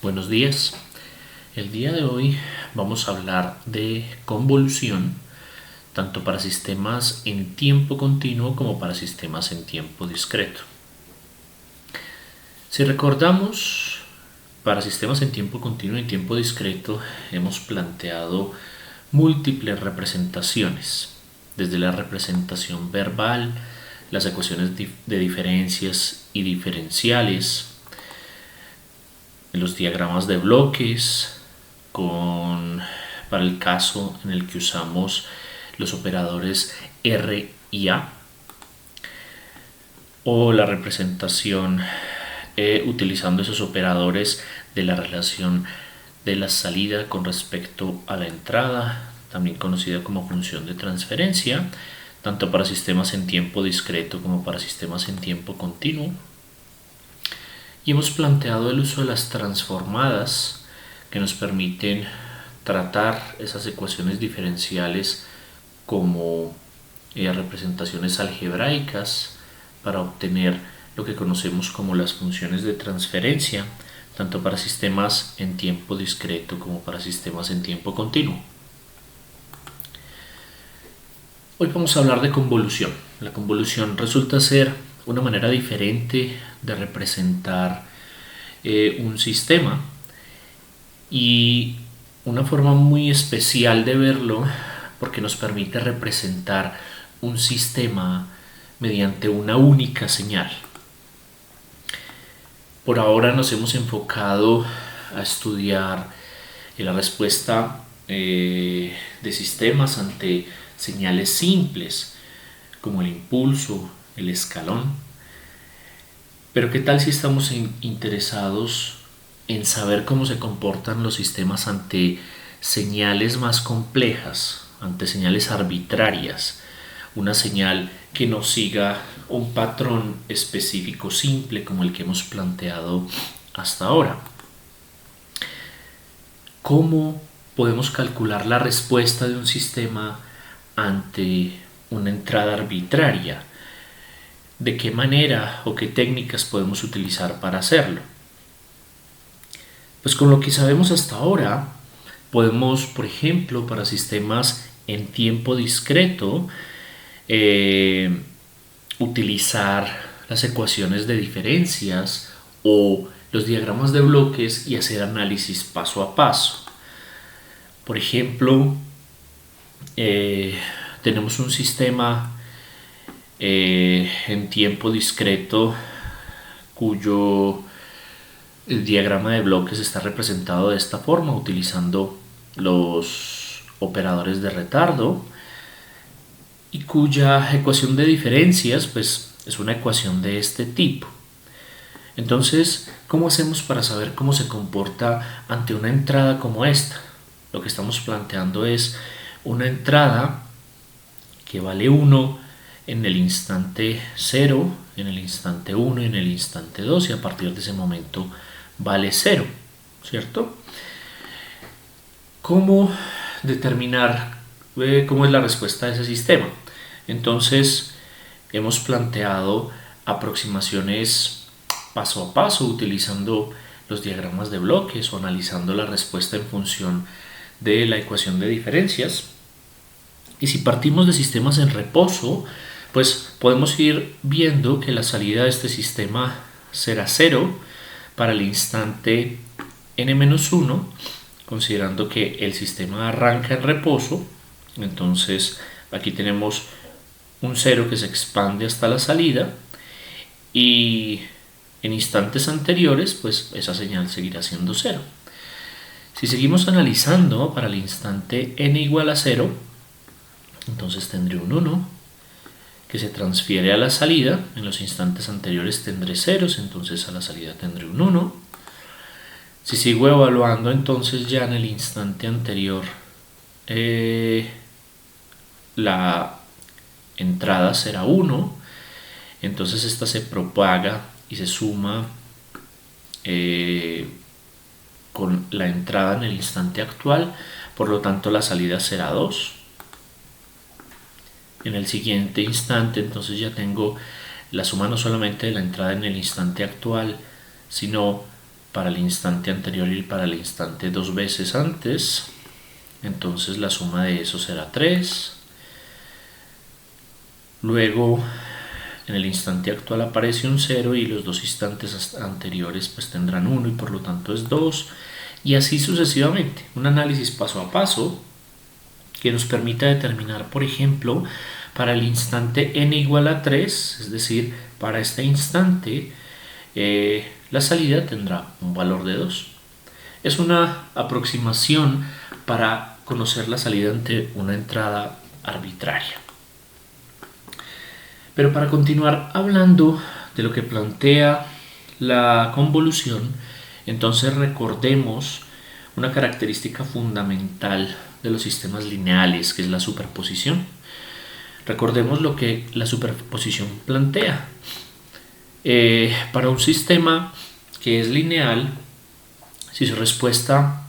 Buenos días. El día de hoy vamos a hablar de convolución, tanto para sistemas en tiempo continuo como para sistemas en tiempo discreto. Si recordamos, para sistemas en tiempo continuo y en tiempo discreto hemos planteado múltiples representaciones, desde la representación verbal, las ecuaciones de diferencias y diferenciales, los diagramas de bloques, para el caso en el que usamos los operadores R y A, o la representación utilizando esos operadores de la relación de la salida con respecto a la entrada, también conocida como función de transferencia, tanto para sistemas en tiempo discreto como para sistemas en tiempo continuo. Y hemos planteado el uso de las transformadas que nos permiten tratar esas ecuaciones diferenciales como representaciones algebraicas para obtener lo que conocemos como las funciones de transferencia, tanto para sistemas en tiempo discreto como para sistemas en tiempo continuo. Hoy vamos a hablar de convolución. La convolución resulta ser una manera diferente de representar un sistema y una forma muy especial de verlo porque nos permite representar un sistema mediante una única señal. Por ahora nos hemos enfocado a estudiar la respuesta de sistemas ante señales simples como el impulso, el escalón. Pero ¿qué tal si estamos interesados en saber cómo se comportan los sistemas ante señales más complejas, ante señales arbitrarias? Una señal que no siga un patrón específico simple como el que hemos planteado hasta ahora. ¿Cómo podemos calcular la respuesta de un sistema ante una entrada arbitraria? ¿De qué manera o qué técnicas podemos utilizar para hacerlo? Pues con lo que sabemos hasta ahora, podemos, por ejemplo, para sistemas en tiempo discreto, utilizar las ecuaciones de diferencias o los diagramas de bloques y hacer análisis paso a paso. Por ejemplo, tenemos un sistema en tiempo discreto cuyo diagrama de bloques está representado de esta forma, utilizando los operadores de retardo, y cuya ecuación de diferencias pues es una ecuación de este tipo. Entonces, ¿cómo hacemos para saber cómo se comporta ante una entrada como esta? Lo que estamos planteando es una entrada que vale 1 en el instante 0, en el instante 1 y en el instante 2, y a partir de ese momento vale 0, ¿cierto? ¿Cómo determinar cómo es la respuesta de ese sistema? Entonces, hemos planteado aproximaciones paso a paso utilizando los diagramas de bloques o analizando la respuesta en función de la ecuación de diferencias. Y si partimos de sistemas en reposo, pues podemos ir viendo que la salida de este sistema será 0 para el instante n-1, considerando que el sistema arranca en reposo. Entonces aquí tenemos un 0 que se expande hasta la salida, y en instantes anteriores pues esa señal seguirá siendo 0. Si seguimos analizando para el instante n igual a 0, entonces tendré un 1 que se transfiere a la salida. En los instantes anteriores tendré ceros, entonces a la salida tendré un 1. Si sigo evaluando, entonces ya en el instante anterior la entrada será 1, entonces esta se propaga y se suma con la entrada en el instante actual, por lo tanto la salida será 2. En el siguiente instante entonces ya tengo la suma no solamente de la entrada en el instante actual, sino para el instante anterior y para el instante 2 veces antes. Entonces la suma de eso será 3. Luego en el instante actual aparece un 0 y los 2 instantes anteriores pues tendrán 1 y por lo tanto es 2. Y así sucesivamente. Un análisis paso a paso que nos permita determinar, por ejemplo, para el instante n igual a 3, es decir, para este instante, la salida tendrá un valor de 2. Es una aproximación para conocer la salida ante una entrada arbitraria. Pero para continuar hablando de lo que plantea la convolución, entonces recordemos una característica fundamental de los sistemas lineales, que es la superposición. Recordemos lo que la superposición plantea. Para un sistema que es lineal, si su respuesta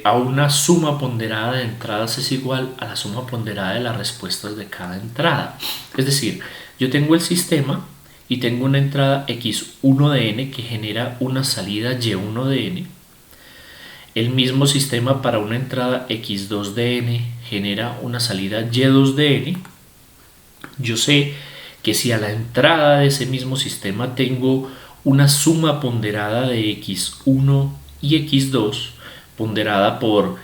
a una suma ponderada de entradas es igual a la suma ponderada de las respuestas de cada entrada. Es decir, yo tengo el sistema y tengo una entrada x1 de n que genera una salida y1 de n. El mismo sistema para una entrada x2 de n genera una salida y2 de n. Yo sé que si a la entrada de ese mismo sistema tengo una suma ponderada de x1 y x2, ponderada por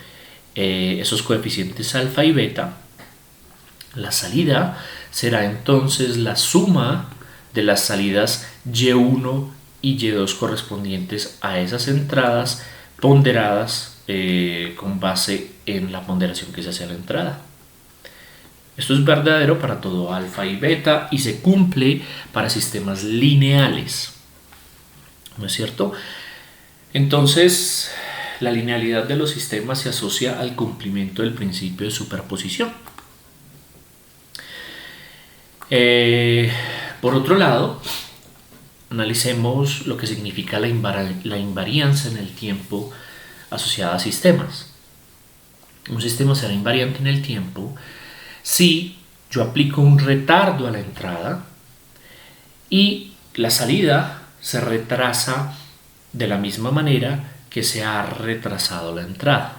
esos coeficientes alfa y beta, la salida será entonces la suma de las salidas y1 y y2 correspondientes a esas entradas ponderadas con base en la ponderación que se hace a la entrada. Esto es verdadero para todo alfa y beta y se cumple para sistemas lineales, ¿no es cierto? Entonces, la linealidad de los sistemas se asocia al cumplimiento del principio de superposición. Por otro lado, analicemos lo que significa la invarianza en el tiempo asociada a sistemas. Un sistema será invariante en el tiempo si yo aplico un retardo a la entrada y la salida se retrasa de la misma manera que se ha retrasado la entrada.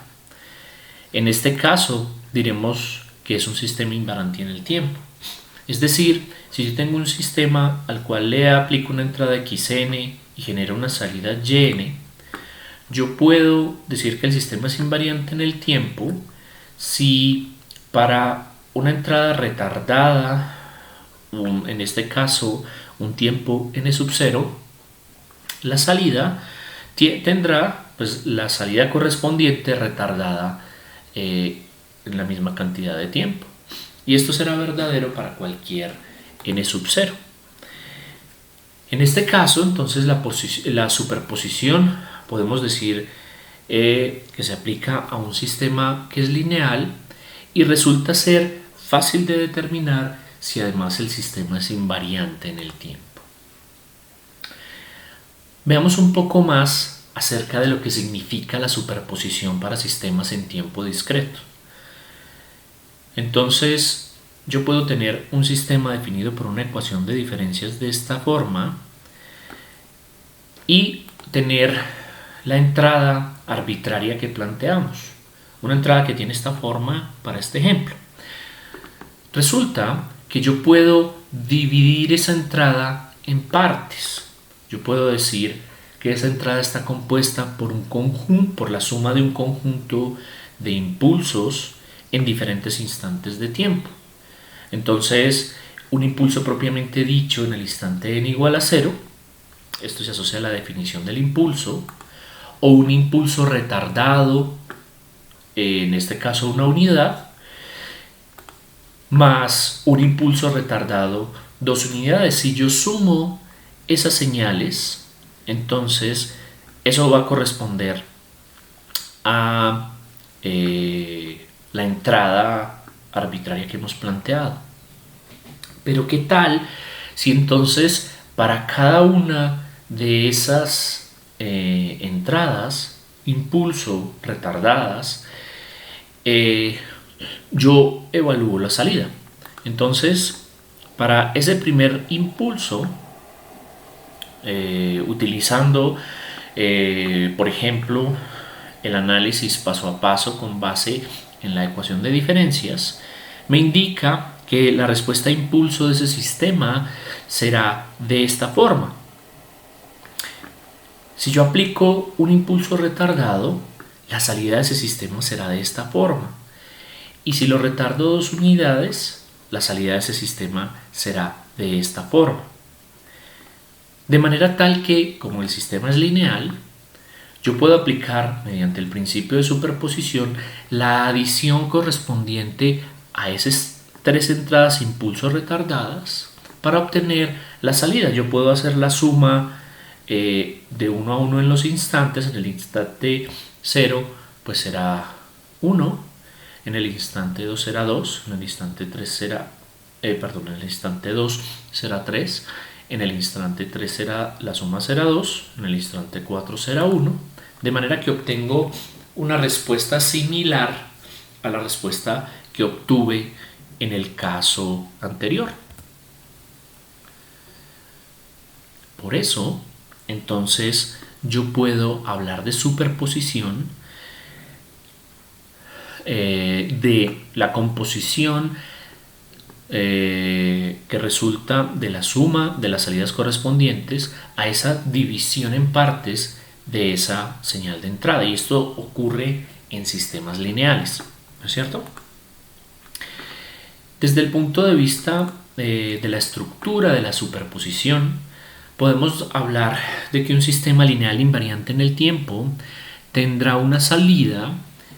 En este caso diremos que es un sistema invariante en el tiempo. Es decir, si yo tengo un sistema al cual le aplico una entrada xn y genera una salida yn, yo puedo decir que el sistema es invariante en el tiempo si para una entrada retardada, en este caso un tiempo n sub 0, la salida tendrá pues la salida correspondiente retardada en la misma cantidad de tiempo. Y esto será verdadero para cualquier n sub 0. En este caso, entonces, la superposición podemos decir que se aplica a un sistema que es lineal y resulta ser fácil de determinar si además el sistema es invariante en el tiempo. Veamos un poco más acerca de lo que significa la superposición para sistemas en tiempo discreto. Entonces, yo puedo tener un sistema definido por una ecuación de diferencias de esta forma y tener la entrada arbitraria que planteamos. Una entrada que tiene esta forma para este ejemplo. Resulta que yo puedo dividir esa entrada en partes. Yo puedo decir que esa entrada está compuesta por un conjunto, por la suma de un conjunto de impulsos en diferentes instantes de tiempo. Entonces, un impulso propiamente dicho en el instante n igual a 0, esto se asocia a la definición del impulso, o un impulso retardado, en este caso una unidad, más un impulso retardado 2 unidades. Si yo sumo esas señales, entonces eso va a corresponder a la entrada arbitraria que hemos planteado. Pero ¿qué tal si entonces para cada una de esas entradas, impulso, retardadas, yo evalúo la salida? Entonces, para ese primer impulso, utilizando Por ejemplo, el análisis paso a paso con base en la ecuación de diferencias me indica que la respuesta a impulso de ese sistema será de esta forma. Si yo aplico un impulso retardado, la salida de ese sistema será de esta forma. Y si lo retardo 2 unidades, la salida de ese sistema será de esta forma. De manera tal que, como el sistema es lineal, yo puedo aplicar, mediante el principio de superposición, la adición correspondiente a esas 3 entradas impulso retardadas para obtener la salida. Yo puedo hacer la suma de 1 a 1 en los instantes. En el instante 0 pues será 1, en el instante 2 será 2, en el instante 3 será, en el instante 2 será 3, en el instante 3 será, la suma será 2, en el instante 4 será 1, de manera que obtengo una respuesta similar a la respuesta que obtuve en el caso anterior. Por eso, entonces, yo puedo hablar de superposición de la composición que resulta de la suma de las salidas correspondientes a esa división en partes de esa señal de entrada. Y esto ocurre en sistemas lineales, ¿no es cierto? Desde el punto de vista de la estructura de la superposición, podemos hablar de que un sistema lineal invariante en el tiempo tendrá una salida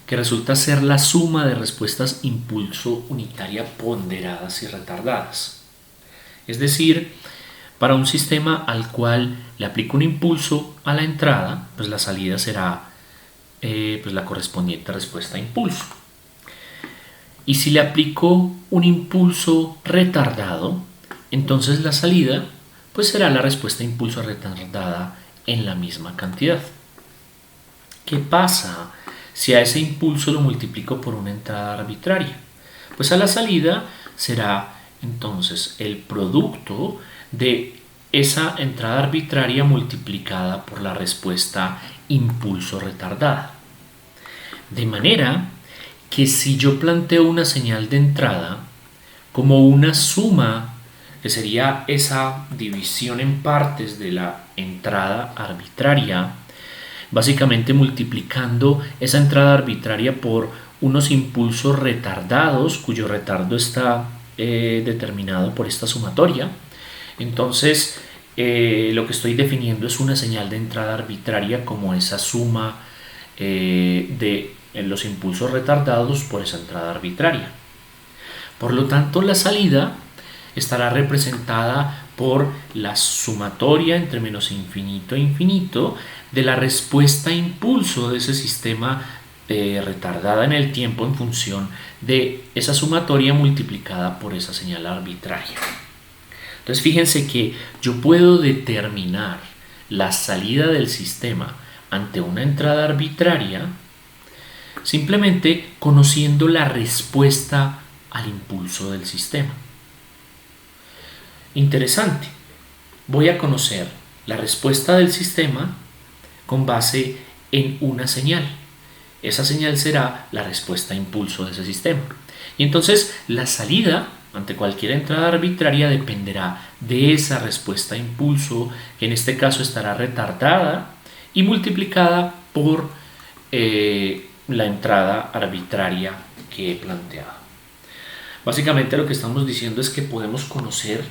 que resulta ser la suma de respuestas impulso unitaria ponderadas y retardadas. Es decir, para un sistema al cual le aplico un impulso a la entrada, pues la salida será pues la correspondiente respuesta a impulso. Y si le aplico un impulso retardado, entonces la salida pues será la respuesta a impulso retardada en la misma cantidad. ¿Qué pasa si a ese impulso lo multiplico por una entrada arbitraria? Pues a la salida será entonces el producto de esa entrada arbitraria multiplicada por la respuesta impulso retardada. De manera que si yo planteo una señal de entrada como una suma, que sería esa división en partes de la entrada arbitraria, básicamente multiplicando esa entrada arbitraria por unos impulsos retardados, cuyo retardo está determinado por esta sumatoria. Entonces, lo que estoy definiendo es una señal de entrada arbitraria como esa suma de los impulsos retardados por esa entrada arbitraria. Por lo tanto, la salida estará representada por la sumatoria entre menos infinito e infinito de la respuesta a impulso de ese sistema retardada en el tiempo en función de esa sumatoria multiplicada por esa señal arbitraria. Entonces fíjense que yo puedo determinar la salida del sistema ante una entrada arbitraria simplemente conociendo la respuesta al impulso del sistema. Interesante. Voy a conocer la respuesta del sistema con base en una señal. Esa señal será la respuesta a impulso de ese sistema. Y entonces la salida ante cualquier entrada arbitraria dependerá de esa respuesta a impulso, que en este caso estará retardada y multiplicada por la entrada arbitraria que he planteado. Básicamente lo que estamos diciendo es que podemos conocer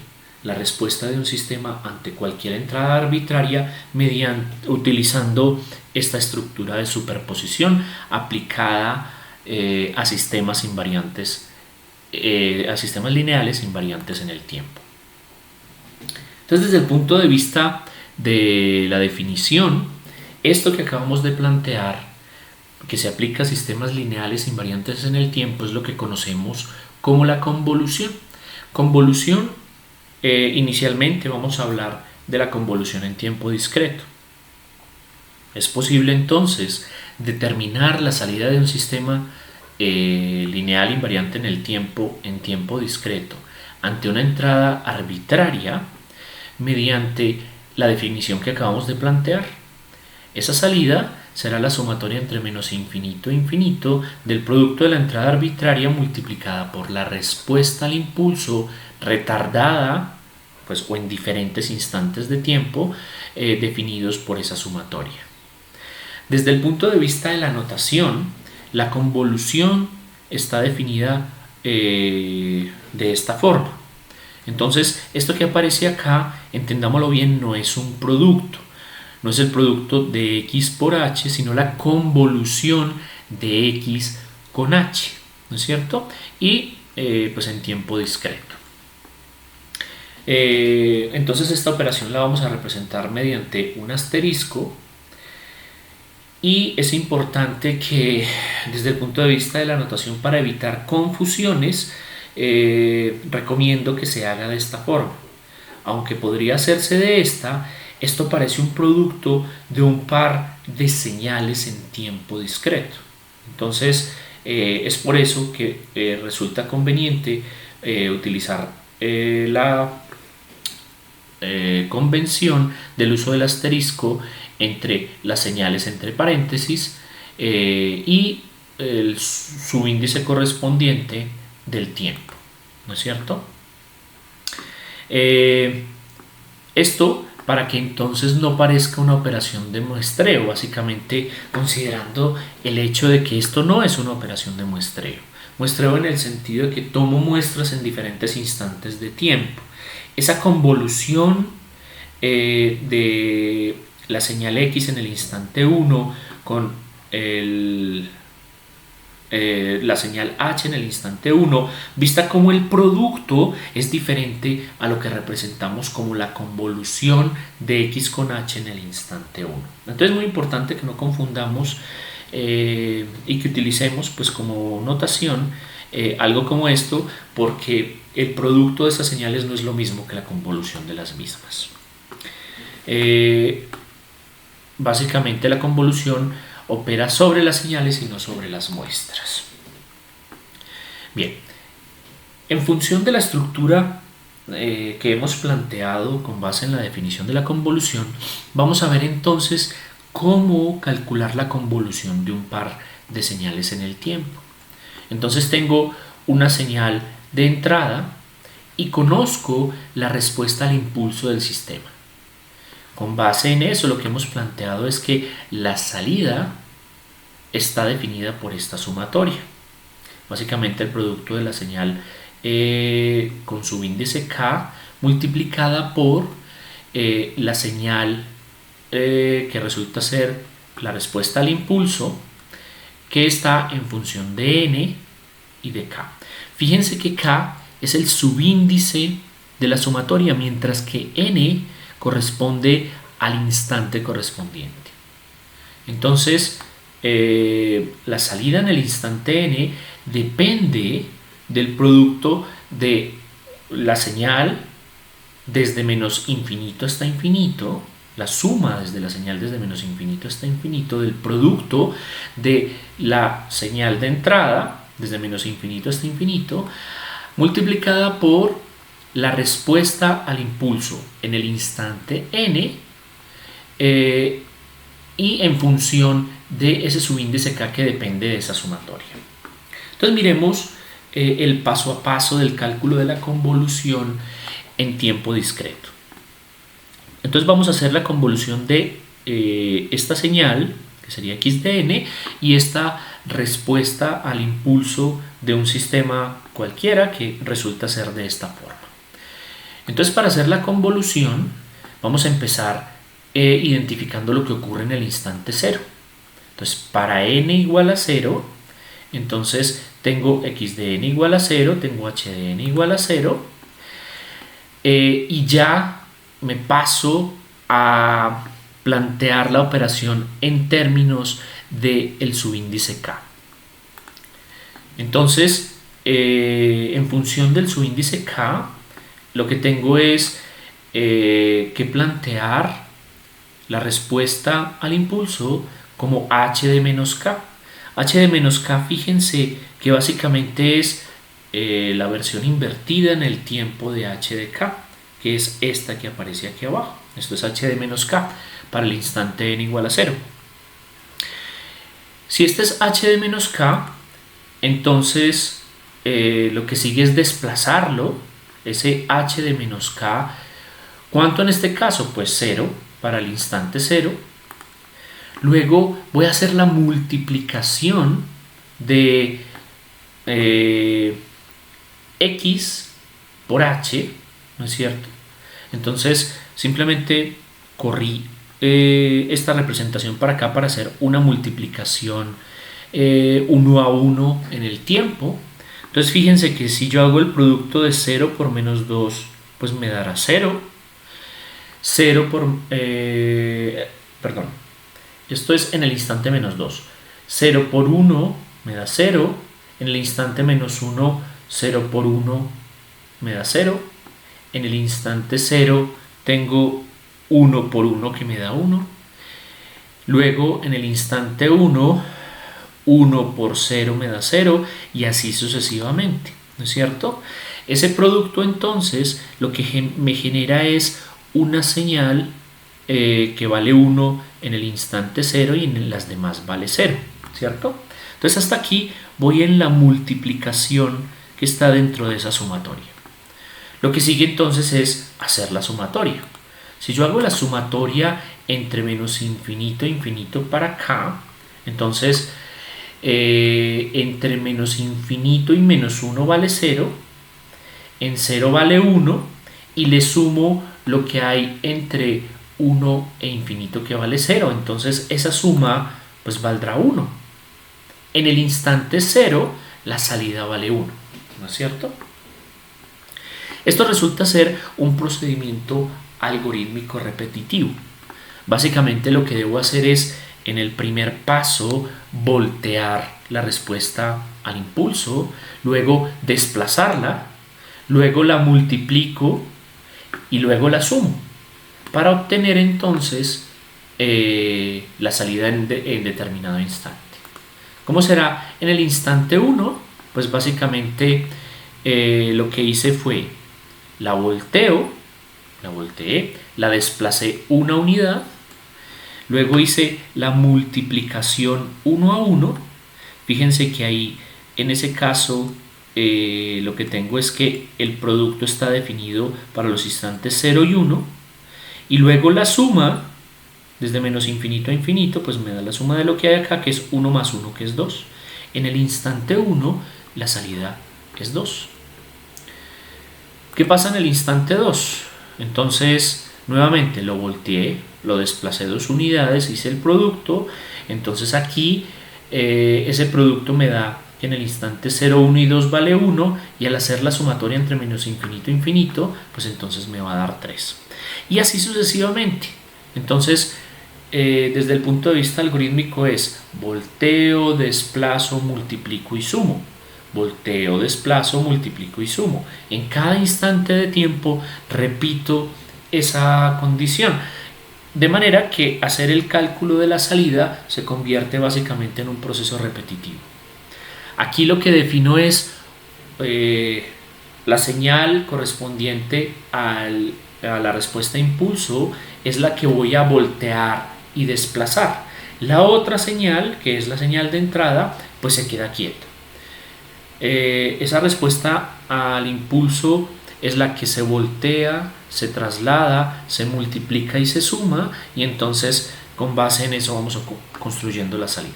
la respuesta de un sistema ante cualquier entrada arbitraria utilizando esta estructura de superposición aplicada a sistemas invariantes, a sistemas lineales invariantes en el tiempo. Entonces, desde el punto de vista de la definición, esto que acabamos de plantear, que se aplica a sistemas lineales invariantes en el tiempo, es lo que conocemos como la convolución. Convolución, inicialmente vamos a hablar de la convolución en tiempo discreto. Es posible entonces determinar la salida de un sistema lineal invariante en tiempo discreto ante una entrada arbitraria mediante la definición que acabamos de plantear. Esa salida será la sumatoria entre menos infinito e infinito del producto de la entrada arbitraria multiplicada por la respuesta al impulso retardada, pues, o en diferentes instantes de tiempo definidos por esa sumatoria. Desde el punto de vista de la notación, la convolución está definida de esta forma. Entonces, esto que aparece acá, entendámoslo bien, no es un producto. No es el producto de x por h, sino la convolución de x con h, ¿no es cierto? Y pues en tiempo discreto. Entonces esta operación la vamos a representar mediante un asterisco, y es importante que desde el punto de vista de la notación, para evitar confusiones, recomiendo que se haga de esta forma. Aunque podría hacerse de esta, esto parece un producto de un par de señales en tiempo discreto. Entonces es por eso que resulta conveniente utilizar la convención del uso del asterisco entre las señales entre paréntesis y el subíndice correspondiente del tiempo, ¿no es cierto? Esto para que entonces no parezca una operación de muestreo, básicamente considerando el hecho de que esto no es una operación de muestreo. Muestreo en el sentido de que tomo muestras en diferentes instantes de tiempo. Esa convolución de la señal X en el instante 1 con la señal H en el instante 1, vista como el producto es diferente a lo que representamos como la convolución de X con H en el instante 1. Entonces es muy importante que no confundamos y que utilicemos, pues, como notación algo como esto, porque el producto de esas señales no es lo mismo que la convolución de las mismas. Básicamente la convolución opera sobre las señales y no sobre las muestras. Bien, en función de la estructura que hemos planteado con base en la definición de la convolución, vamos a ver entonces cómo calcular la convolución de un par de señales en el tiempo. Entonces tengo una señal de entrada y conozco la respuesta al impulso del sistema. Con base en eso, lo que hemos planteado es que la salida está definida por esta sumatoria. Básicamente el producto de la señal con subíndice k multiplicada por la señal que resulta ser la respuesta al impulso, que está en función de n y de k. Fíjense que k es el subíndice de la sumatoria, mientras que n corresponde al instante correspondiente. Entonces, la salida en el instante n depende del producto de la señal desde menos infinito hasta infinito, la suma desde la señal desde menos infinito hasta infinito del producto de la señal de entrada desde menos infinito hasta infinito, multiplicada por la respuesta al impulso en el instante n y en función de ese subíndice k que depende de esa sumatoria. Entonces miremos el paso a paso del cálculo de la convolución en tiempo discreto. Entonces vamos a hacer la convolución de esta señal, que sería x de n, y esta respuesta al impulso de un sistema cualquiera que resulta ser de esta forma. Entonces, para hacer la convolución vamos a empezar identificando lo que ocurre en el instante 0. Entonces, para n igual a 0, entonces tengo x de n igual a 0, tengo h de n igual a 0, y ya me paso a plantear la operación en términos del subíndice k. Entonces, en función del subíndice k, lo que tengo es que plantear la respuesta al impulso como h de menos k. H de menos k, fíjense que básicamente es la versión invertida en el tiempo de h de k, que es esta que aparece aquí abajo. Esto es h de menos k para el instante n igual a 0. Si este es h de menos k, entonces lo que sigue es desplazarlo, ese h de menos k. ¿Cuánto en este caso? Pues 0 para el instante 0. Luego voy a hacer la multiplicación de x por h, ¿no es cierto? Entonces simplemente corrí esta representación para acá para hacer una multiplicación 1 a 1 en el tiempo. Entonces fíjense que si yo hago el producto de 0 por menos 2, pues me dará 0. 0 por... perdón. Esto es en el instante menos 2. 0 por 1 me da 0. En el instante menos 1, 0 por 1 me da 0. En el instante 0 tengo 1 por 1 que me da 1. Luego en el instante 1, 1 por 0 me da 0 y así sucesivamente, ¿no es cierto? Ese producto entonces lo que me genera es una señal que vale 1 en el instante 0 y en las demás vale 0, ¿cierto? Entonces hasta aquí voy en la multiplicación que está dentro de esa sumatoria. Lo que sigue entonces es hacer la sumatoria. Si yo hago la sumatoria entre menos infinito e infinito para acá, entonces entre menos infinito y menos 1 vale 0, en 0 vale 1 y le sumo lo que hay entre 1 e infinito que vale 0. Entonces esa suma pues valdrá 1. En el instante 0 la salida vale 1, ¿no es cierto? Esto resulta ser un procedimiento algorítmico repetitivo. Básicamente lo que debo hacer es, en el primer paso, voltear la respuesta al impulso, luego desplazarla, luego la multiplico y luego la sumo para obtener entonces la salida en determinado instante. ¿Cómo será? En el instante 1, pues básicamente lo que hice fue la volteé, la desplacé una unidad, luego hice la multiplicación 1 a 1. Fíjense que ahí en ese caso lo que tengo es que el producto está definido para los instantes 0 y 1 y luego la suma desde menos infinito a infinito pues me da la suma de lo que hay acá, que es 1 más 1, que es 2. En el instante 1 la salida es 2. ¿Qué pasa en el instante 2? Entonces nuevamente lo volteé, lo desplacé 2 unidades, hice el producto. Entonces aquí ese producto me da que en el instante 0, 1 y 2 vale 1, y al hacer la sumatoria entre menos infinito e infinito, pues entonces me va a dar 3. Y así sucesivamente. Entonces, desde el punto de vista algorítmico es volteo, desplazo, multiplico y sumo. Volteo, desplazo, multiplico y sumo. En cada instante de tiempo repito esa condición. De manera que hacer el cálculo de la salida se convierte básicamente en un proceso repetitivo. Aquí lo que defino es la señal correspondiente a la respuesta a impulso es la que voy a voltear y desplazar. La otra señal, que es la señal de entrada, pues se queda quieta. Esa respuesta al impulso es la que se voltea, se traslada, se multiplica y se suma, y entonces con base en eso vamos construyendo la salida.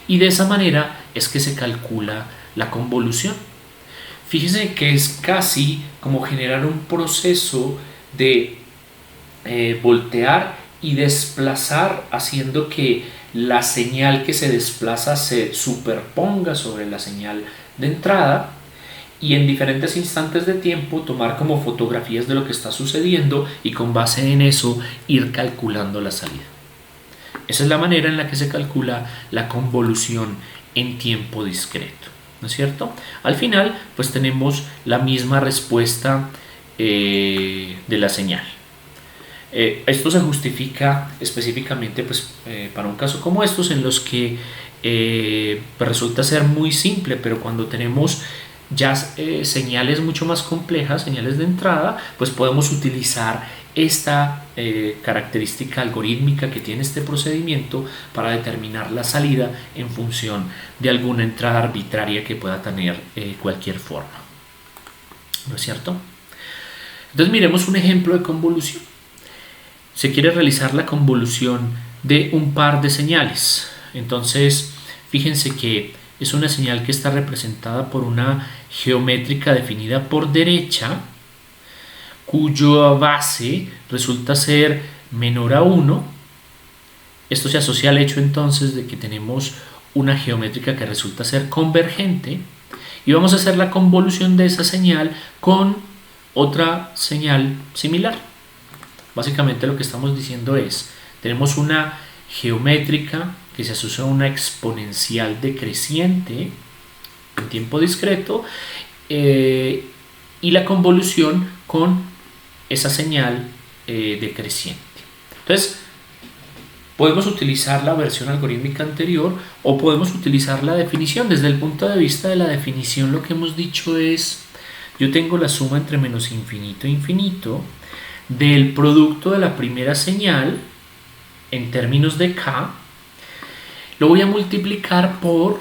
Y de esa manera es que se calcula la convolución. Fíjense que es casi como generar un proceso de voltear y desplazar, haciendo que la señal que se desplaza se superponga sobre la señal de entrada, y en diferentes instantes de tiempo tomar como fotografías de lo que está sucediendo y con base en eso ir calculando la salida. Esa es la manera en la que se calcula la convolución en tiempo discreto, ¿no es cierto? Al final pues tenemos la misma respuesta de la señal. Esto se justifica específicamente pues, para un caso como estos en los que pues resulta ser muy simple, pero cuando tenemos ya señales mucho más complejas, señales de entrada, pues podemos utilizar esta característica algorítmica que tiene este procedimiento para determinar la salida en función de alguna entrada arbitraria que pueda tener cualquier forma. ¿No es cierto? Entonces miremos un ejemplo de convolución. Se quiere realizar la convolución de un par de señales. Entonces, fíjense que es una señal que está representada por una geométrica definida por derecha, cuya base resulta ser menor a 1. Esto se asocia al hecho entonces de que tenemos una geométrica que resulta ser convergente y vamos a hacer la convolución de esa señal con otra señal similar. Básicamente lo que estamos diciendo es, tenemos una geométrica que se asocia a una exponencial decreciente en tiempo discreto y la convolución con esa señal decreciente. Entonces, podemos utilizar la versión algorítmica anterior o podemos utilizar la definición. Desde el punto de vista de la definición, lo que hemos dicho es, yo tengo la suma entre menos infinito e infinito del producto de la primera señal en términos de k, lo voy a multiplicar por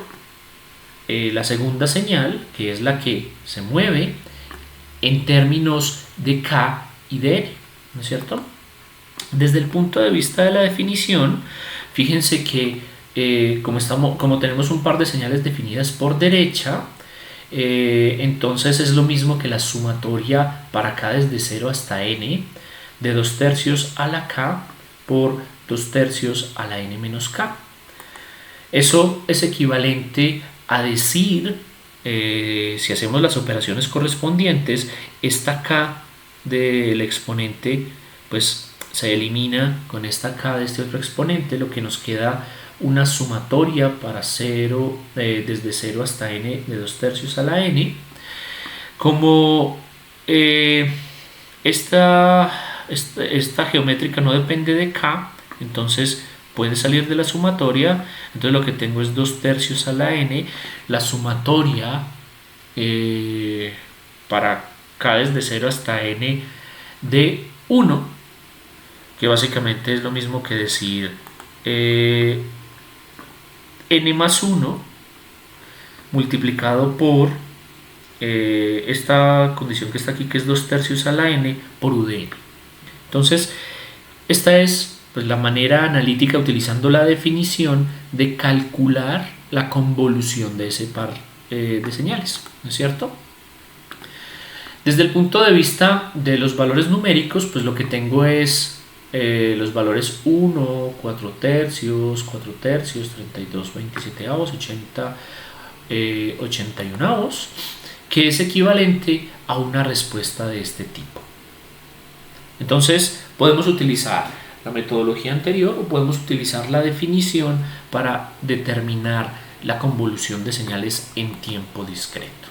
la segunda señal, que es la que se mueve, en términos de k y de n, ¿no es cierto? Desde el punto de vista de la definición, fíjense que como tenemos un par de señales definidas por derecha, entonces es lo mismo que la sumatoria para k desde 0 hasta n de 2/3 a la k por 2/3 a la n menos k. Eso es equivalente a decir, si hacemos las operaciones correspondientes, esta k del exponente pues se elimina con esta k de este otro exponente, lo que nos queda una sumatoria para 0, desde 0 hasta n de 2/3 a la n. Como esta geométrica no depende de k, entonces puede salir de la sumatoria. Entonces lo que tengo es 2/3 a la n, la sumatoria para k desde 0 hasta n de 1, que básicamente es lo mismo que decir n más 1 multiplicado por esta condición que está aquí, que es 2/3 a la n por u de n. Entonces, esta es pues, la manera analítica, utilizando la definición, de calcular la convolución de ese par de señales, ¿no es cierto? Desde el punto de vista de los valores numéricos, pues lo que tengo es los valores 1, 4/3, 4/3, 32, 27, 80, 81, que es equivalente a una respuesta de este tipo. Entonces, podemos utilizar la metodología anterior o podemos utilizar la definición para determinar la convolución de señales en tiempo discreto.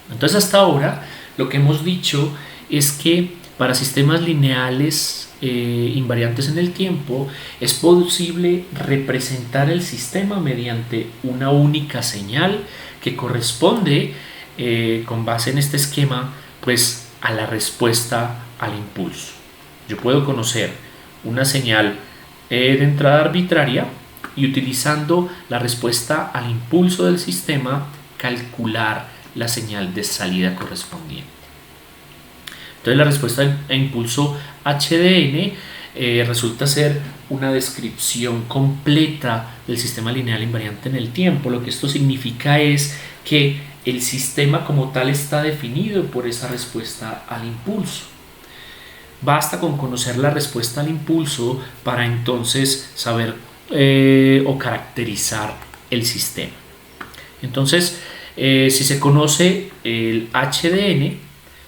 Entonces, hasta ahora lo que hemos dicho es que para sistemas lineales invariantes en el tiempo es posible representar el sistema mediante una única señal que corresponde con base en este esquema pues a la respuesta al impulso. Yo puedo conocer una señal de entrada arbitraria y utilizando la respuesta al impulso del sistema calcular la señal de salida correspondiente. Entonces la respuesta a impulso h de n resulta ser una descripción completa del sistema lineal invariante en el tiempo. Lo que esto significa es que el sistema como tal está definido por esa respuesta al impulso. Basta con conocer la respuesta al impulso para entonces saber o caracterizar el sistema. Entonces, si se conoce el h de n,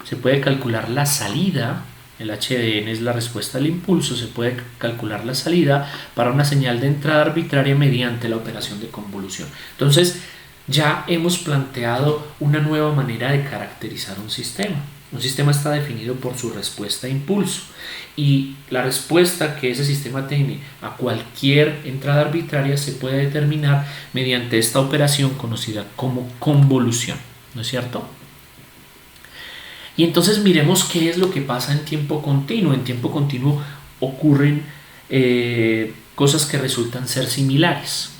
se puede calcular la salida. El h de n es la respuesta al impulso. Se puede calcular la salida para una señal de entrada arbitraria mediante la operación de convolución. Entonces, ya hemos planteado una nueva manera de caracterizar un sistema. Un sistema está definido por su respuesta a impulso y la respuesta que ese sistema tiene a cualquier entrada arbitraria se puede determinar mediante esta operación conocida como convolución, ¿no es cierto? Y entonces miremos qué es lo que pasa en tiempo continuo. En tiempo continuo ocurren cosas que resultan ser similares.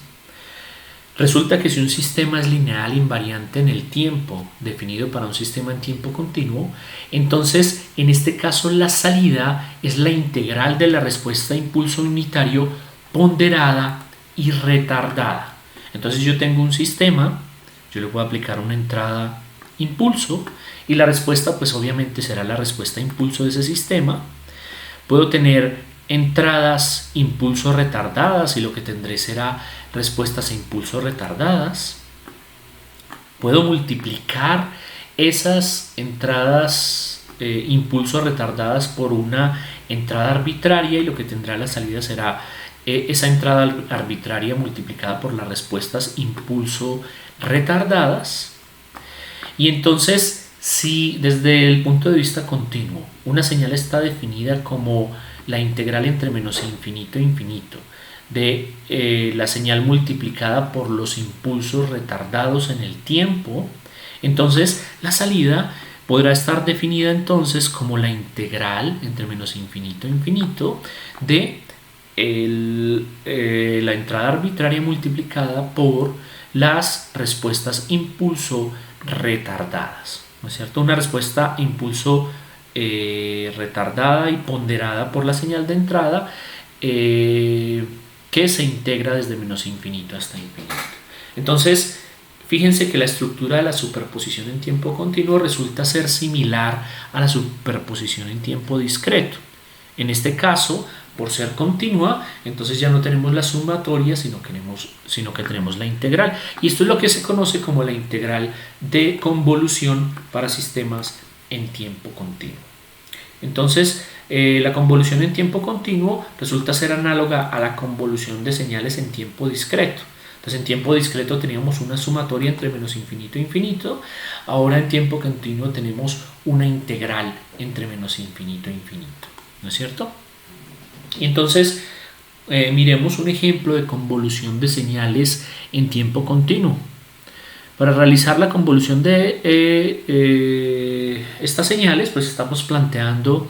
Resulta que si un sistema es lineal invariante en el tiempo, definido para un sistema en tiempo continuo, entonces en este caso la salida es la integral de la respuesta a impulso unitario ponderada y retardada. Entonces yo tengo un sistema, yo le voy a aplicar una entrada impulso y la respuesta pues obviamente será la respuesta a impulso de ese sistema. Puedo tener entradas impulso retardadas y lo que tendré será respuestas a impulso retardadas. Puedo multiplicar esas entradas impulso retardadas por una entrada arbitraria y lo que tendrá la salida será esa entrada arbitraria multiplicada por las respuestas impulso retardadas. Y entonces, si desde el punto de vista continuo una señal está definida como la integral entre menos infinito e infinito de la señal multiplicada por los impulsos retardados en el tiempo, entonces la salida podrá estar definida entonces como la integral entre menos infinito e infinito de la entrada arbitraria multiplicada por las respuestas impulso retardadas, ¿no es cierto? Una respuesta impulso retardada y ponderada por la señal de entrada que se integra desde menos infinito hasta infinito. Entonces, fíjense que la estructura de la superposición en tiempo continuo resulta ser similar a la superposición en tiempo discreto. En este caso, por ser continua, entonces ya no tenemos la sumatoria, sino que tenemos la integral. Y esto es lo que se conoce como la integral de convolución para sistemas en tiempo continuo. Entonces, la convolución en tiempo continuo resulta ser análoga a la convolución de señales en tiempo discreto. Entonces, en tiempo discreto teníamos una sumatoria entre menos infinito e infinito. Ahora en tiempo continuo tenemos una integral entre menos infinito e infinito, ¿no es cierto? Y entonces, miremos un ejemplo de convolución de señales en tiempo continuo. Para realizar la convolución de estas señales, pues estamos planteando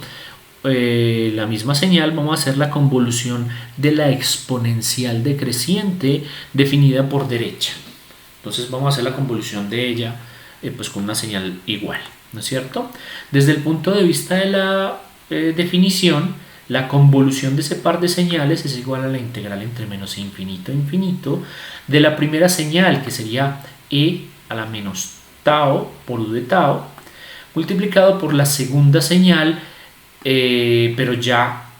la misma señal. Vamos a hacer la convolución de la exponencial decreciente definida por derecha. Entonces vamos a hacer la convolución de ella pues con una señal igual, ¿no es cierto? Desde el punto de vista de la definición, la convolución de ese par de señales es igual a la integral entre menos infinito e infinito de la primera señal, que sería e a la menos tau por u de tau, multiplicado por la segunda señal, pero ya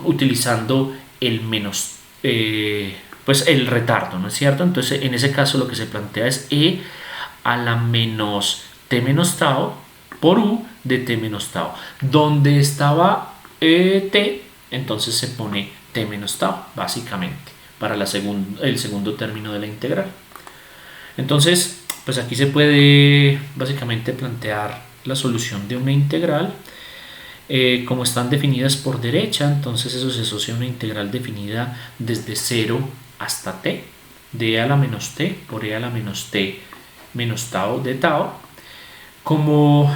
utilizando el menos, pues el retardo, ¿no es cierto? Entonces en ese caso lo que se plantea es e a la menos t menos tau por u de t menos tau. Donde estaba t, entonces se pone t menos tau, básicamente, para el segundo término de la integral. Entonces, pues aquí se puede básicamente plantear la solución de una integral. Como están definidas por derecha, entonces eso se asocia a una integral definida desde 0 hasta t, de e a la menos t por e a la menos t menos tau de tau. Como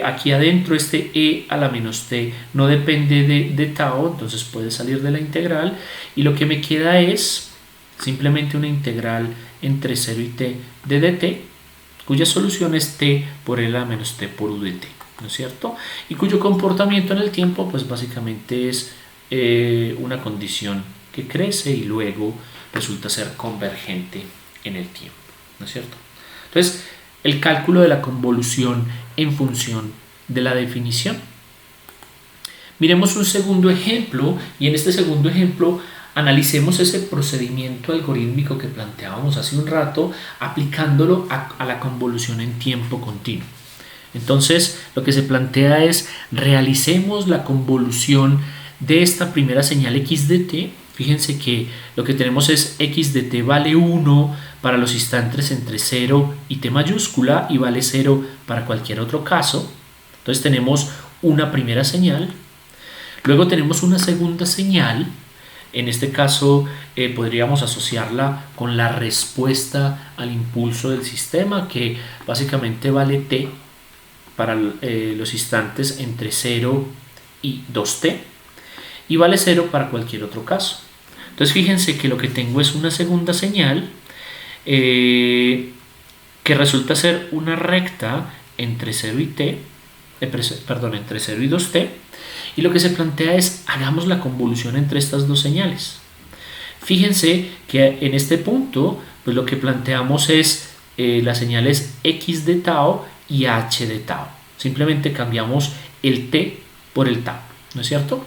aquí adentro este e a la menos t no depende de tau, entonces puede salir de la integral y lo que me queda es simplemente una integral entre 0 y t de dt, cuya solución es t por e a la menos t por u de t, ¿no es cierto? Y cuyo comportamiento en el tiempo pues básicamente es una condición que crece y luego resulta ser convergente en el tiempo, ¿no es cierto? Entonces, el cálculo de la convolución en función de la definición. Miremos un segundo ejemplo y en este segundo ejemplo analicemos ese procedimiento algorítmico que planteábamos hace un rato aplicándolo a la convolución en tiempo continuo. Entonces lo que se plantea es realicemos la convolución de esta primera señal x de t. Fíjense que lo que tenemos es x de t vale 1 para los instantes entre 0 y t mayúscula y vale 0 para cualquier otro caso. Entonces tenemos una primera señal, luego tenemos una segunda señal. En este caso podríamos asociarla con la respuesta al impulso del sistema, que básicamente vale t. para los instantes entre 0 y 2t y vale 0 para cualquier otro caso. Entonces fíjense que lo que tengo es una segunda señal que resulta ser una recta entre 0 y t, entre 0 y 2t, y lo que se plantea es hagamos la convolución entre estas dos señales. Fíjense que en este punto pues lo que planteamos es las señales x de tau y h de tau. Simplemente cambiamos el t por el tau, ¿no es cierto?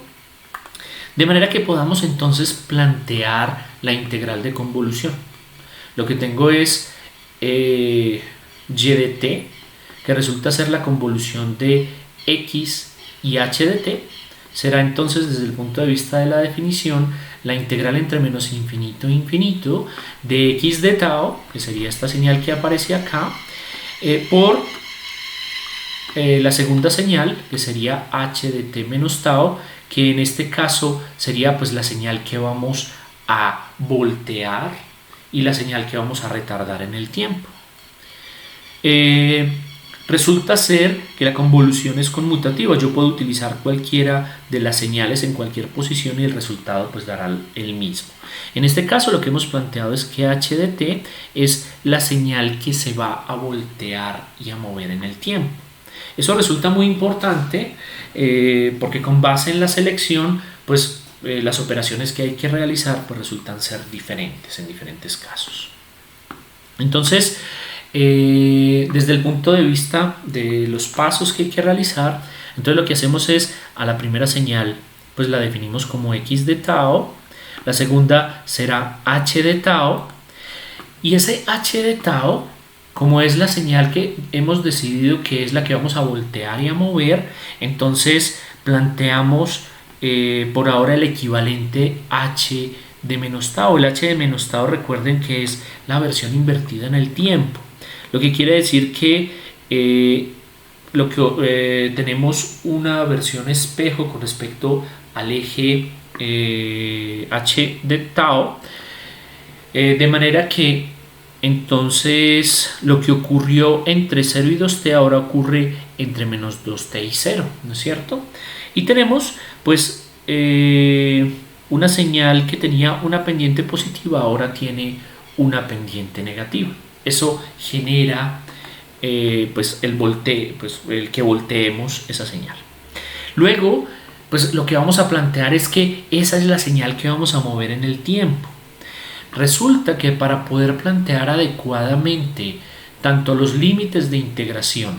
De manera que podamos entonces plantear la integral de convolución. Lo que tengo es y de t, que resulta ser la convolución de x y h de t. Será entonces, desde el punto de vista de la definición, la integral entre menos infinito e infinito de x de tau, que sería esta señal que aparece acá, por la segunda señal, que sería h de t menos tau, que en este caso sería pues la señal que vamos a voltear y la señal que vamos a retardar en el tiempo. Resulta ser que la convolución es conmutativa. Yo puedo utilizar cualquiera de las señales en cualquier posición y el resultado pues dará el mismo. En este caso lo que hemos planteado es que h de t es la señal que se va a voltear y a mover en el tiempo. Eso resulta muy importante porque con base en la selección pues las operaciones que hay que realizar pues resultan ser diferentes en diferentes casos. Entonces desde el punto de vista de los pasos que hay que realizar, entonces lo que hacemos es a la primera señal pues la definimos como x de tau, la segunda será h de tau, y ese h de tau, como es la señal que hemos decidido que es la que vamos a voltear y a mover, entonces planteamos por ahora el equivalente h de menos tau. El h de menos tau, recuerden que es la versión invertida en el tiempo, lo que quiere decir que tenemos una versión espejo con respecto al eje h de tau, de manera que entonces lo que ocurrió entre 0 y 2t ahora ocurre entre menos 2t y 0, ¿no es cierto? Y tenemos pues una señal que tenía una pendiente positiva, ahora tiene una pendiente negativa. Eso genera pues el que volteemos esa señal. Luego pues lo que vamos a plantear es que esa es la señal que vamos a mover en el tiempo. Resulta que para poder plantear adecuadamente tanto los límites de integración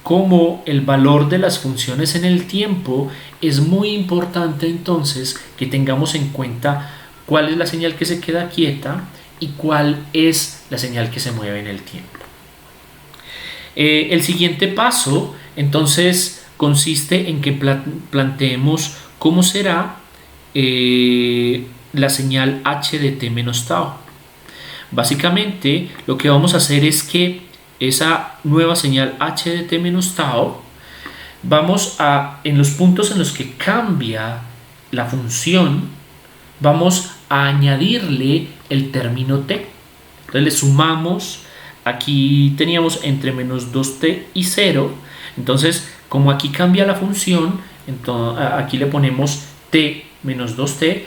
como el valor de las funciones en el tiempo, es muy importante entonces que tengamos en cuenta cuál es la señal que se queda quieta y cuál es la señal que se mueve en el tiempo. El siguiente paso entonces consiste en que planteemos cómo será la señal h de t menos tau. Básicamente lo que vamos a hacer es que esa nueva señal h de t menos tau, en los puntos en los que cambia la función, vamos a añadirle el término t. Entonces le sumamos, aquí teníamos entre menos 2t y 0, entonces como aquí cambia la función, entonces aquí le ponemos t menos 2t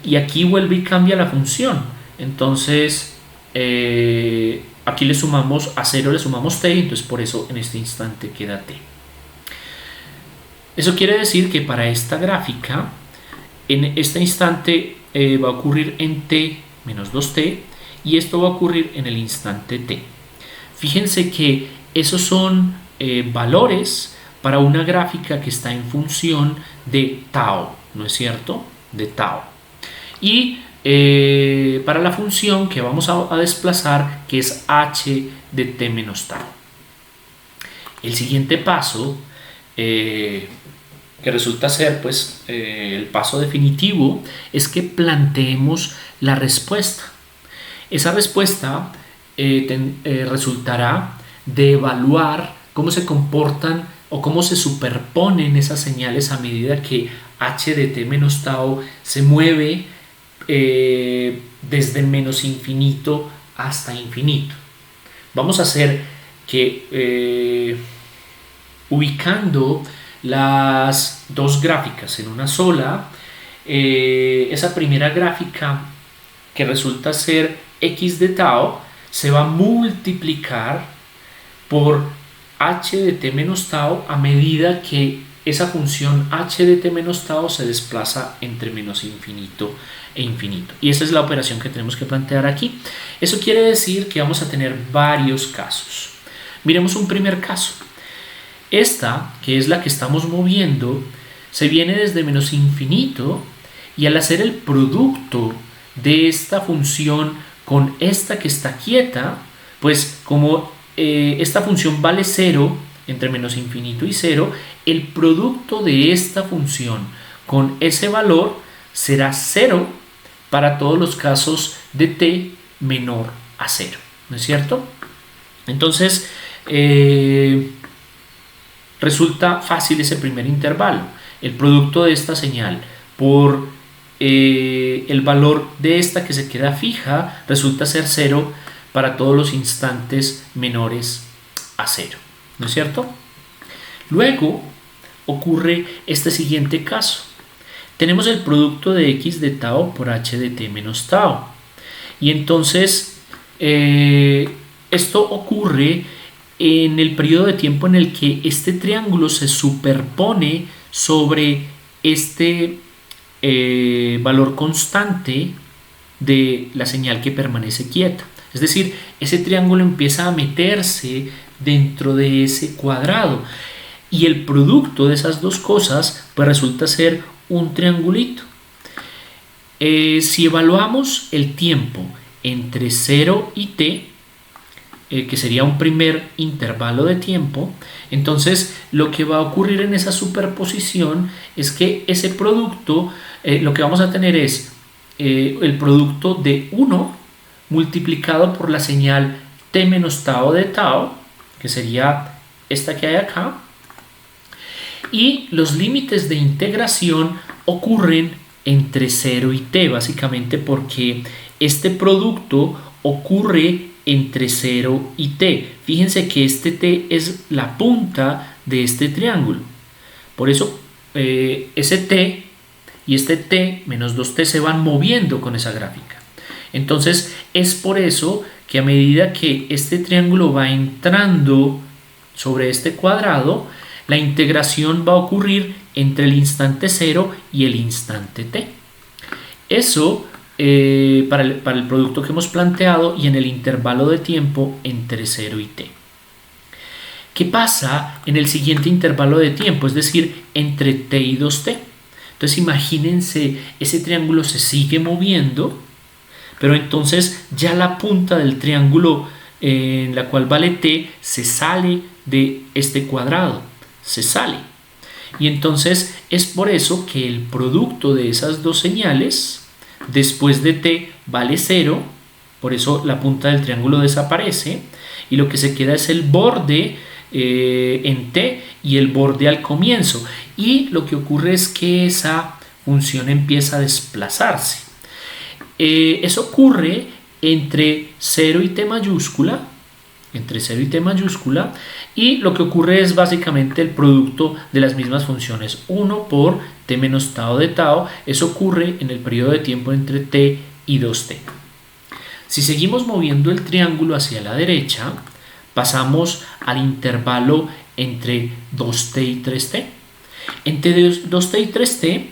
y aquí vuelve y cambia la función, entonces aquí le sumamos a 0, le sumamos t, entonces por eso en este instante queda t. Eso quiere decir que para esta gráfica en este instante va a ocurrir en t menos 2t y esto va a ocurrir en el instante t. Fíjense que esos son valores para una gráfica que está en función de tau, ¿no es cierto? De tau. Y para la función que vamos a desplazar, que es h de t menos tau. El siguiente paso, que resulta ser pues el paso definitivo, es que planteemos la respuesta. Esa respuesta resultará de evaluar cómo se comportan o cómo se superponen esas señales a medida que h de t menos tau se mueve desde menos infinito hasta infinito. Vamos a hacer que ubicando las dos gráficas en una sola, esa primera gráfica que resulta ser x de tau se va a multiplicar por h de t menos tau a medida que esa función h de t menos tau se desplaza entre menos infinito e infinito. Y esa es la operación que tenemos que plantear aquí. Eso quiere decir que vamos a tener varios casos. Miremos un primer caso. Esta, que es la que estamos moviendo, se viene desde menos infinito y al hacer el producto de esta función con esta que está quieta, pues como esta función vale 0 entre menos infinito y 0, el producto de esta función con ese valor será 0 para todos los casos de t menor a 0, ¿no es cierto? Entonces, resulta fácil ese primer intervalo. El producto de esta señal por el valor de esta que se queda fija resulta ser 0 para todos los instantes menores a 0, ¿no es cierto? Luego ocurre este siguiente caso. Tenemos el producto de x de tau por h de t menos tau. Y entonces esto ocurre en el periodo de tiempo en el que este triángulo se superpone sobre este valor constante de la señal que permanece quieta. Es decir, ese triángulo empieza a meterse dentro de ese cuadrado y el producto de esas dos cosas pues resulta ser un triangulito. Si evaluamos el tiempo entre 0 y t, que sería un primer intervalo de tiempo, entonces lo que va a ocurrir en esa superposición es que ese producto, lo que vamos a tener es el producto de 1 multiplicado por la señal t menos tau de tau, que sería esta que hay acá, y los límites de integración ocurren entre 0 y t, básicamente porque este producto ocurre entre 0 y t. Fíjense que este t es la punta de este triángulo. Por eso ese t y este t menos 2t se van moviendo con esa gráfica. Entonces es por eso que a medida que este triángulo va entrando sobre este cuadrado, la integración va a ocurrir entre el instante 0 y el instante t. Eso para el producto que hemos planteado y en el intervalo de tiempo entre 0 y t. ¿Qué pasa en el siguiente intervalo de tiempo? Es decir, entre t y 2t. Entonces imagínense, ese triángulo se sigue moviendo, pero entonces ya la punta del triángulo en la cual vale t se sale de este cuadrado, se sale. Y entonces es por eso que el producto de esas dos señales después de t vale 0, por eso la punta del triángulo desaparece y lo que se queda es el borde en t y el borde al comienzo, y lo que ocurre es que esa función empieza a desplazarse. Eso ocurre entre 0 y t mayúscula, y lo que ocurre es básicamente el producto de las mismas funciones, 1 por t menos tau de tau. Eso ocurre en el periodo de tiempo entre t y 2t. Si seguimos moviendo el triángulo hacia la derecha, pasamos al intervalo entre 2t y 3t. Entre 2t y 3t,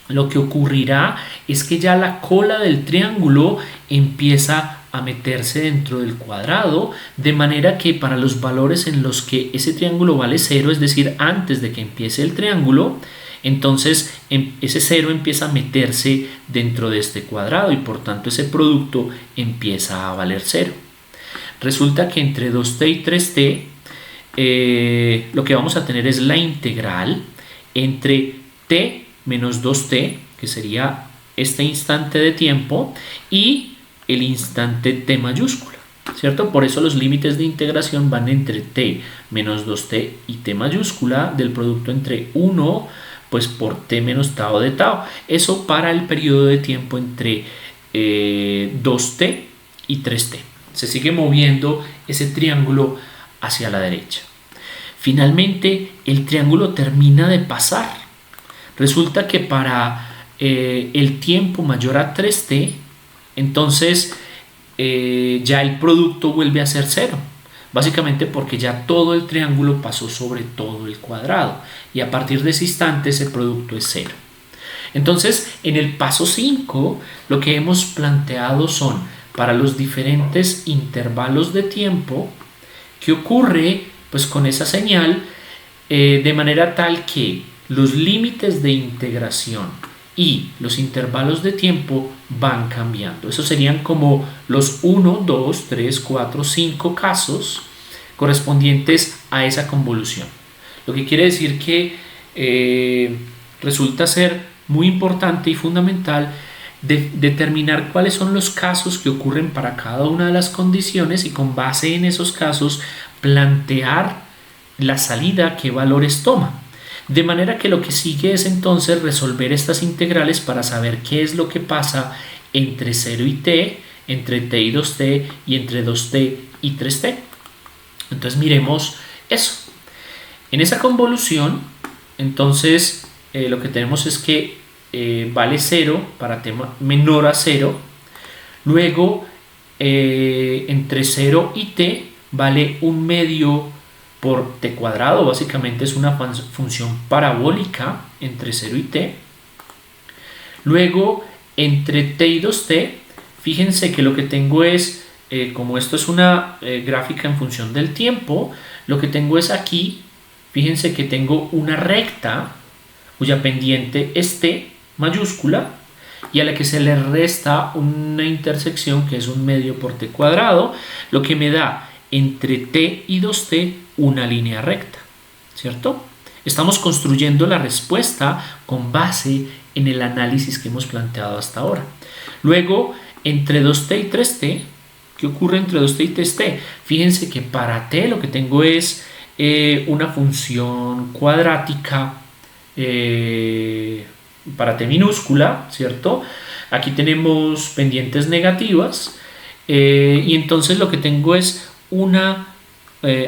lo que ocurrirá es que ya la cola del triángulo empieza a meterse dentro del cuadrado, de manera que para los valores en los que ese triángulo vale 0, es decir, antes de que empiece el triángulo, entonces ese 0 empieza a meterse dentro de este cuadrado y por tanto ese producto empieza a valer 0. Resulta que entre 2t y 3t lo que vamos a tener es la integral entre t menos 2t, que sería este instante de tiempo, y el instante t mayúscula, ¿cierto? Por eso los límites de integración van entre t menos 2t y t mayúscula del producto entre 1 pues por t menos tau de tau. Eso para el periodo de tiempo entre 2t y 3t. Se sigue moviendo ese triángulo hacia la derecha. Finalmente, el triángulo termina de pasar. Resulta que para el tiempo mayor a 3t, entonces ya el producto vuelve a ser 0. Básicamente porque ya todo el triángulo pasó sobre todo el cuadrado y a partir de ese instante ese producto es 0. Entonces, en el paso 5, lo que hemos planteado son para los diferentes intervalos de tiempo, ¿qué ocurre pues con esa señal? De manera tal que los límites de integración y los intervalos de tiempo van cambiando. Esos serían como los 1, 2, 3, 4, 5 casos correspondientes a esa convolución. Lo que quiere decir que resulta ser muy importante y fundamental determinar cuáles son los casos que ocurren para cada una de las condiciones y con base en esos casos plantear la salida, qué valores toma. De manera que lo que sigue es entonces resolver estas integrales para saber qué es lo que pasa entre 0 y t, entre t y 2t y entre 2t y 3t. Entonces miremos eso. En esa convolución, entonces lo que tenemos es que vale 0 para t menor a 0. Luego, entre 0 y t vale 1/2 por t cuadrado, básicamente es una función parabólica entre 0 y t. Luego, entre t y 2t, fíjense que lo que tengo es, como esto es una gráfica en función del tiempo, lo que tengo es aquí, fíjense que tengo una recta cuya pendiente es t mayúscula y a la que se le resta una intersección que es 1/2 por t cuadrado, lo que me da entre t y 2t una línea recta, ¿cierto? Estamos construyendo la respuesta con base en el análisis que hemos planteado hasta ahora. Luego, entre 2t y 3t, ¿qué ocurre entre 2t y 3t? Fíjense que para t lo que tengo es una función cuadrática para t minúscula, ¿cierto? Aquí tenemos pendientes negativas y entonces lo que tengo es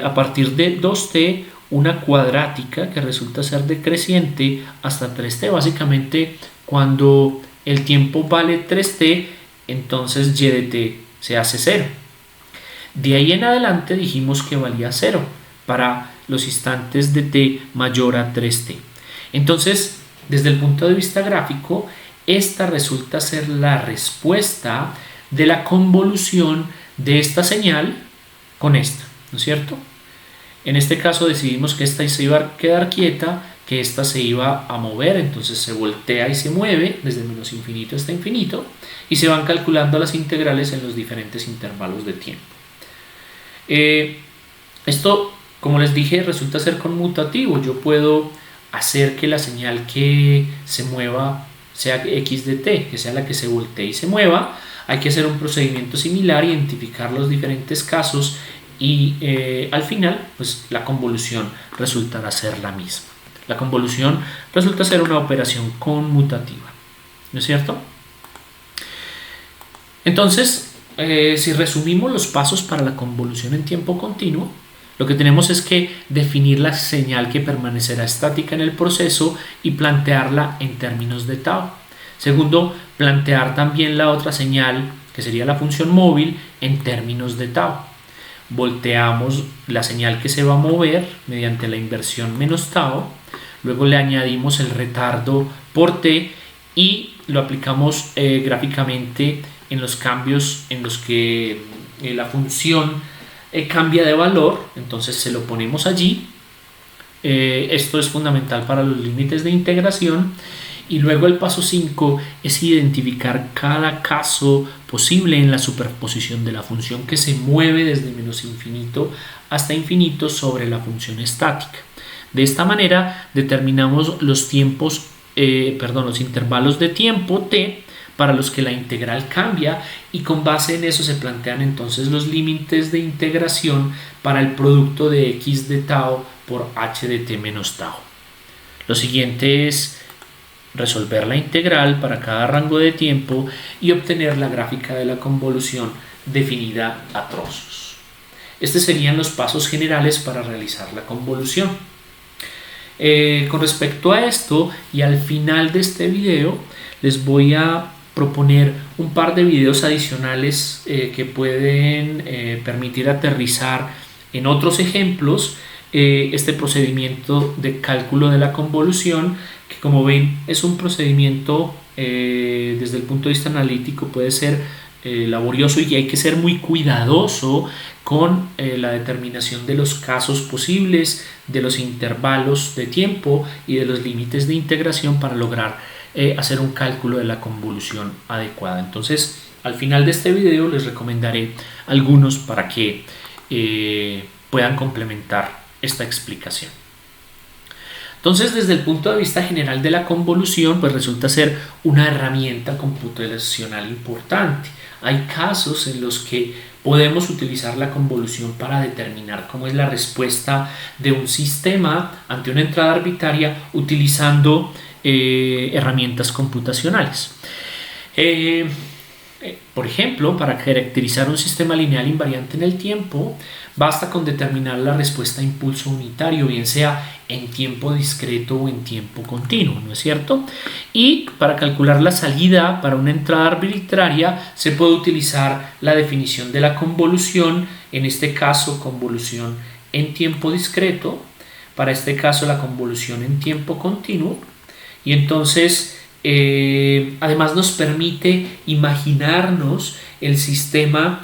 a partir de 2t, una cuadrática que resulta ser decreciente hasta 3t. Básicamente, cuando el tiempo vale 3t, entonces y de t se hace 0. De ahí en adelante dijimos que valía 0 para los instantes de t mayor a 3t. Entonces, desde el punto de vista gráfico, esta resulta ser la respuesta de la convolución de esta señal con esta, ¿no es cierto? En este caso decidimos que esta se iba a quedar quieta, que esta se iba a mover, entonces se voltea y se mueve desde menos infinito hasta infinito y se van calculando las integrales en los diferentes intervalos de tiempo. Esto, como les dije, resulta ser conmutativo. Yo puedo hacer que la señal que se mueva sea x de t, que sea la que se voltee y se mueva. Hay que hacer un procedimiento similar, identificar los diferentes casos y al final pues la convolución resultará ser la misma. La convolución resulta ser una operación conmutativa, ¿no es cierto? Entonces, si resumimos los pasos para la convolución en tiempo continuo, lo que tenemos es que definir la señal que permanecerá estática en el proceso y plantearla en términos de tau. Segundo, plantear también la otra señal, que sería la función móvil, en términos de tau. Volteamos la señal que se va a mover mediante la inversión menos tau, luego le añadimos el retardo por t y lo aplicamos gráficamente en los cambios en los que la función cambia de valor, entonces se lo ponemos allí. Esto es fundamental para los límites de integración. Y luego el paso 5 es identificar cada caso posible en la superposición de la función que se mueve desde menos infinito hasta infinito sobre la función estática. De esta manera determinamos los intervalos de tiempo t para los que la integral cambia y con base en eso se plantean entonces los límites de integración para el producto de x de tau por h de t menos tau. Lo siguiente es resolver la integral para cada rango de tiempo y obtener la gráfica de la convolución definida a trozos. Estos serían los pasos generales para realizar la convolución. Con respecto a esto, y al final de este video les voy a proponer un par de videos adicionales que pueden permitir aterrizar en otros ejemplos este procedimiento de cálculo de la convolución, que como ven es un procedimiento desde el punto de vista analítico puede ser laborioso, y hay que ser muy cuidadoso con la determinación de los casos posibles, de los intervalos de tiempo y de los límites de integración para lograr hacer un cálculo de la convolución adecuada. Entonces, al final de este video les recomendaré algunos para que puedan complementar esta explicación. Entonces, desde el punto de vista general de la convolución, pues resulta ser una herramienta computacional importante. Hay casos en los que podemos utilizar la convolución para determinar cómo es la respuesta de un sistema ante una entrada arbitraria utilizando herramientas computacionales. Por ejemplo, para caracterizar un sistema lineal invariante en el tiempo, basta con determinar la respuesta a impulso unitario, bien sea en tiempo discreto o en tiempo continuo, ¿no es cierto? Y para calcular la salida para una entrada arbitraria se puede utilizar la definición de la convolución, en este caso convolución en tiempo discreto, para este caso la convolución en tiempo continuo, y entonces además nos permite imaginarnos el sistema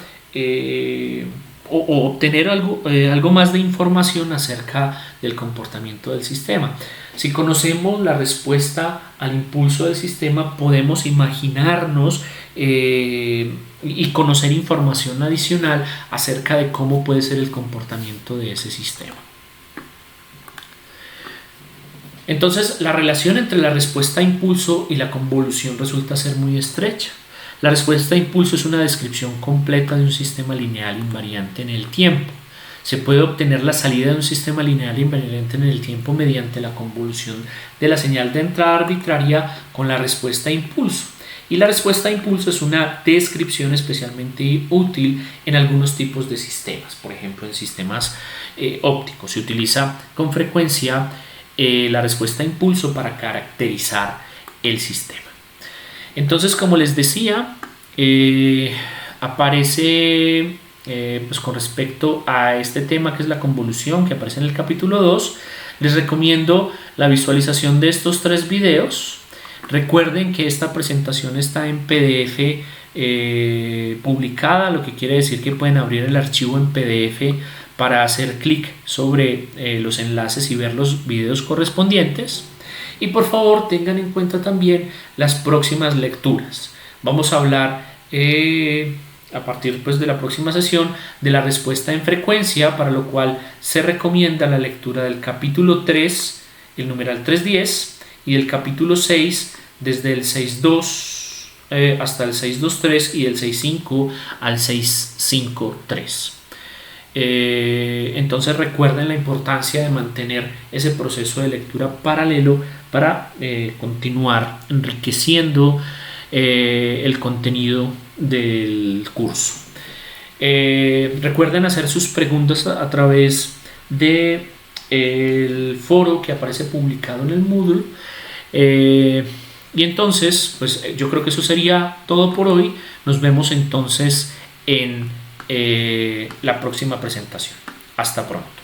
o obtener algo más de información acerca del comportamiento del sistema. Si conocemos la respuesta al impulso del sistema, podemos imaginarnos y conocer información adicional acerca de cómo puede ser el comportamiento de ese sistema. Entonces, la relación entre la respuesta a impulso y la convolución resulta ser muy estrecha. La respuesta a impulso es una descripción completa de un sistema lineal invariante en el tiempo. Se puede obtener la salida de un sistema lineal invariante en el tiempo mediante la convolución de la señal de entrada arbitraria con la respuesta a impulso. Y la respuesta a impulso es una descripción especialmente útil en algunos tipos de sistemas. Por ejemplo, en sistemas ópticos se utiliza con frecuencia la respuesta a impulso para caracterizar el sistema. Entonces, como les decía, aparece pues con respecto a este tema que es la convolución, que aparece en el capítulo 2, les recomiendo la visualización de estos 3 videos. Recuerden que esta presentación está en PDF publicada, lo que quiere decir que pueden abrir el archivo en PDF para hacer clic sobre los enlaces y ver los videos correspondientes. Y por favor tengan en cuenta también las próximas lecturas. Vamos a hablar a partir pues, de la próxima sesión de la respuesta en frecuencia, para lo cual se recomienda la lectura del capítulo 3, el numeral 3.10, y del capítulo 6 desde el 6.2 hasta el 6.2.3 y del 6.5 al 6.5.3. Entonces recuerden la importancia de mantener ese proceso de lectura paralelo para continuar enriqueciendo el contenido del curso. Recuerden hacer sus preguntas a través de el foro que aparece publicado en el Moodle. Y entonces pues yo creo que eso sería todo por hoy. Nos vemos entonces en la próxima presentación. Hasta pronto.